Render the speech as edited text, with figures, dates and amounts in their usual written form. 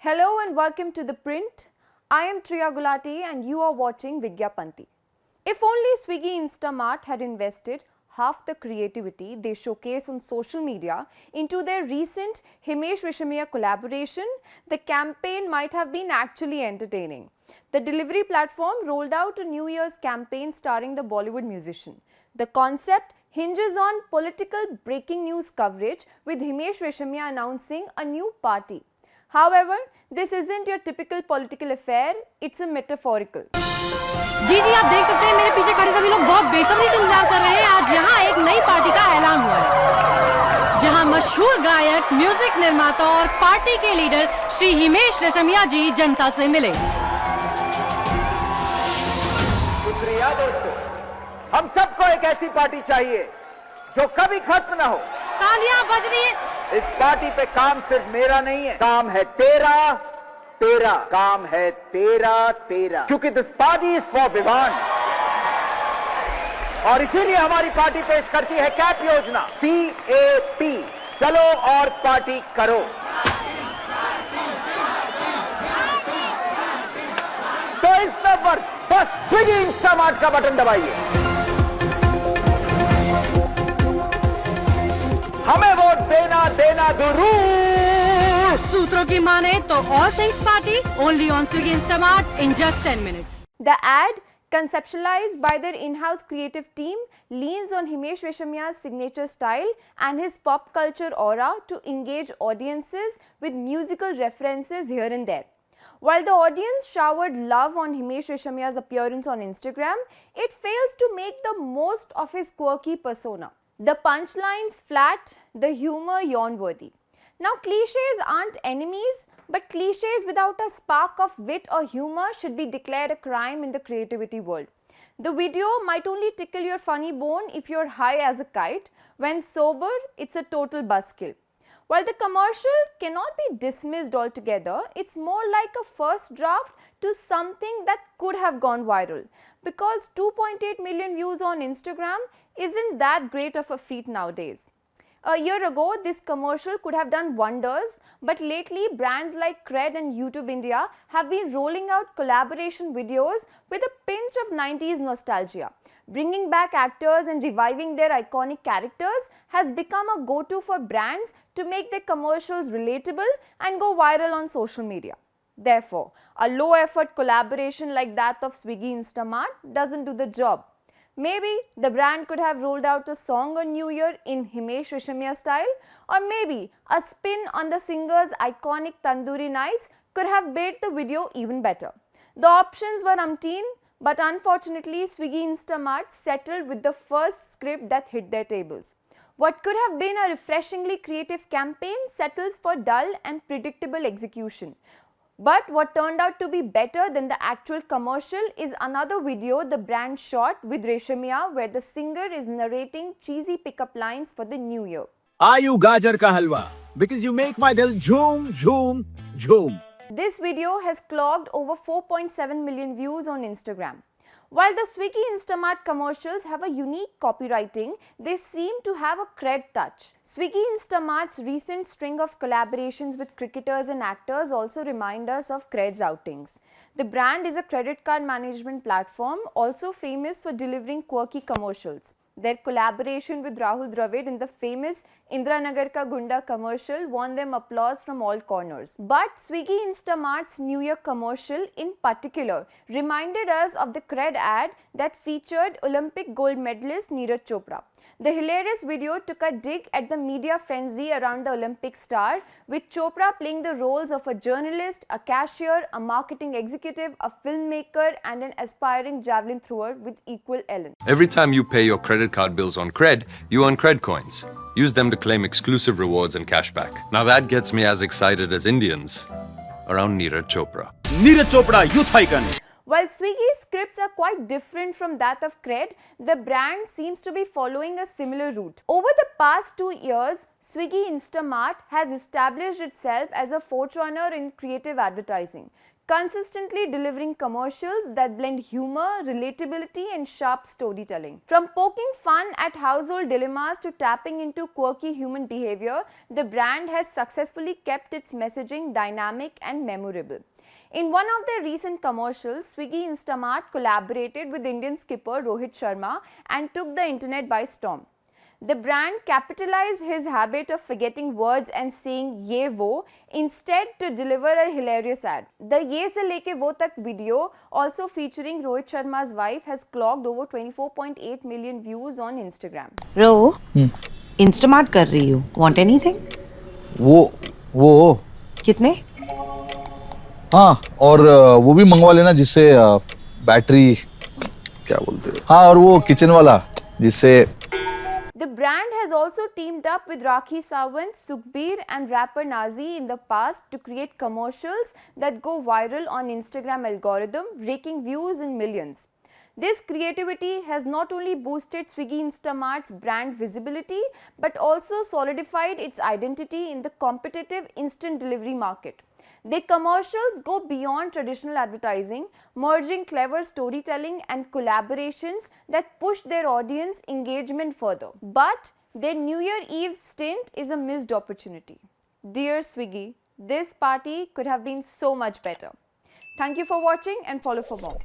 Hello and welcome to The Print. I am Triya Gulati and you are watching Vigyapanti. If only Swiggy Instamart had invested half the creativity they showcase on social media into their recent Himesh Reshammiya collaboration, the campaign might have been actually entertaining. The delivery platform rolled out a New Year's campaign starring the Bollywood musician. The concept hinges on political breaking news coverage with Himesh Reshammiya announcing a new party. However, this isn't your typical political affair, it's a metaphorical. जी आप देख सकते हैं मेरे पीछे खड़े सभी लोग बहुत बेसब्री से इंतजार कर रहे हैं। आज यहाँ एक नई पार्टी का ऐलान हुआ है, जहाँ मशहूर गायक, म्यूजिक निर्माता और पार्टी के लीडर श्री हिमेश रेशमिया जी जनता से मिले। शुक्रिया दोस्तों, हम सबको एक ऐसी पार्टी चाहिए जो कभी खत्म ना हो। तालियां बज रही है। इस पार्टी पे काम सिर्फ मेरा नहीं है, काम है तेरा, तेरा काम है तेरा, तेरा, क्योंकि this party is for Vivaan. और इसीलिए हमारी पार्टी पेश करती है कैप योजना, CAP, चलो और पार्टी करो। तो इस नव वर्ष बस स्विगी इंस्टामार्ट का बटन दबाइए, हमें वोट देना जरूर। सूत्रों की माने तो all things party only on Swiggy Instamart in just 10 minutes. The ad, conceptualized by their in-house creative team, leans on Himesh Reshammiya's signature style and his pop culture aura to engage audiences with musical references here and there. While the audience showered love on Himesh Reshammiya's appearance on Instagram, it fails to make the most of his quirky persona. The punchlines flat, the humor yawn-worthy. Now, cliches aren't enemies, but cliches without a spark of wit or humor should be declared a crime in the creativity world. The video might only tickle your funny bone if you're high as a kite. When sober, it's a total buzzkill. While the commercial cannot be dismissed altogether, it's more like a first draft to something that could have gone viral. Because 2.8 million views on Instagram isn't that great of a feat nowadays. A year ago, this commercial could have done wonders, but lately brands like Cred and YouTube India have been rolling out collaboration videos with a pinch of 90s nostalgia. Bringing back actors and reviving their iconic characters has become a go-to for brands to make their commercials relatable and go viral on social media. Therefore, a low-effort collaboration like that of Swiggy Instamart doesn't do the job. Maybe the brand could have rolled out a song on New Year in Himesh Reshammiya style, or maybe a spin on the singer's iconic Tandoori Nights could have made the video even better. The options were umpteen, but unfortunately Swiggy Instamart settled with the first script that hit their tables. What could have been a refreshingly creative campaign settles for dull and predictable execution. But what turned out to be better than the actual commercial is another video the brand shot with Reshammiya where the singer is narrating cheesy pickup lines for the new year. Ayu gajar ka halwa, because you make my dil jhoom, jhoom, jhoom. This video has clocked over 4.7 million views on Instagram. While the Swiggy Instamart commercials have a unique copywriting, they seem to have a cred touch. Swiggy Instamart's recent string of collaborations with cricketers and actors also remind us of Cred's outings. The brand is a credit card management platform, also famous for delivering quirky commercials. Their collaboration with Rahul Dravid in the famous Indiranagar Ka Gunda commercial won them applause from all corners. But Swiggy Instamart's New Year commercial in particular reminded us of the Cred ad that featured Olympic gold medalist Neeraj Chopra. The hilarious video took a dig at the media frenzy around the Olympic star, with Chopra playing the roles of a journalist, a cashier, a marketing executive, a filmmaker, and an aspiring javelin thrower with equal elan. Every time you pay your credit card bills on Cred, you earn Cred coins. Use them to claim exclusive rewards and cashback. Now that gets me as excited as Indians around Neeraj Chopra. Neeraj Chopra, youth icon. While Swiggy's scripts are quite different from that of Cred, the brand seems to be following a similar route. Over the past 2 years, Swiggy Instamart has established itself as a forerunner in creative advertising, consistently delivering commercials that blend humor, relatability, and sharp storytelling. From poking fun at household dilemmas to tapping into quirky human behavior, the brand has successfully kept its messaging dynamic and memorable. In one of their recent commercials, Swiggy Instamart collaborated with Indian skipper Rohit Sharma and took the internet by storm. The brand capitalized his habit of forgetting words and saying ye wo instead to deliver a hilarious ad. The Ye se leke wo tak video, also featuring Rohit Sharma's wife, has clocked over 24.8 million views on Instagram. रो Instamart कर रही हूँ. Want anything? वो कितने? हाँ, और वो भी मंगवा लेना जिससे बैटरी क्या बोलते हैं, हाँ, और वो किचन वाला जिससे. The brand has also teamed up with Rakhi Sawant, Sukhbir and rapper Nazi in the past to create commercials that go viral on Instagram algorithm, raking views in millions. This creativity has not only boosted Swiggy Instamart's brand visibility but also solidified its identity in the competitive instant delivery market. Their commercials go beyond traditional advertising, merging clever storytelling and collaborations that push their audience engagement further. But their New Year Eve stint is a missed opportunity. Dear Swiggy, this party could have been so much better. Thank you for watching and follow for more.